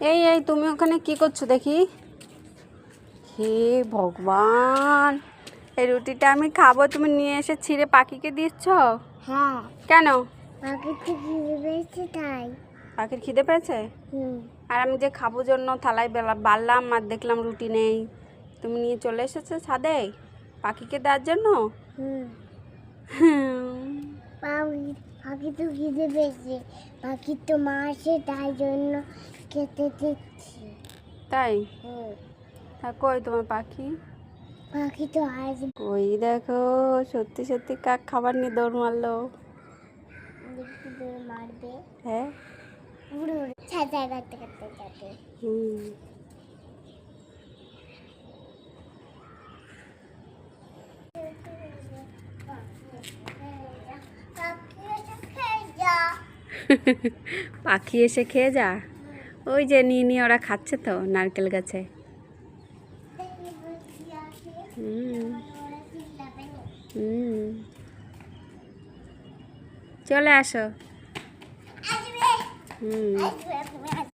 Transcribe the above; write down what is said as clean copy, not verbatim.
এই তুমি ওখানে কি করছো দেখি? হে ভগবান, এই রুটিটা আমি খাবো, তুমি নিয়ে এসে ছিঁড়ে পাখিকে দিচ্ছ? হ্যাঁ। কেন? পাখির তো খিদে পেয়েছে তাই। পাখির খিদে পেয়েছে? আর আমি যে খাবো জন্য থালায় বাড়লাম আর দেখলাম রুটি নেই, তুমি নিয়ে চলে এসেছো ছাদে পাখিকে দেওয়ার জন্য? পাখি তো খিদে পেয়েছে, পাখির তো মা আসে তাই জন্য খেতে দিচ্ছি। তাই? তা কই তোমার পাখি? পাখি তো আসবে। ওই দেখো, সত্যি সত্যি কাক খাবার নিয়ে দৌড় মারলো। দেখতে দৌড় মারবে। হ্যাঁ, উড়ে উড়ে ছাতা করতে করতে যাবে। পাখি এসে খেয়ে যা। ওই যে নিয়ে নিয়ে ওরা খাচ্ছে তো নারকেল গাছে। চলে আসো।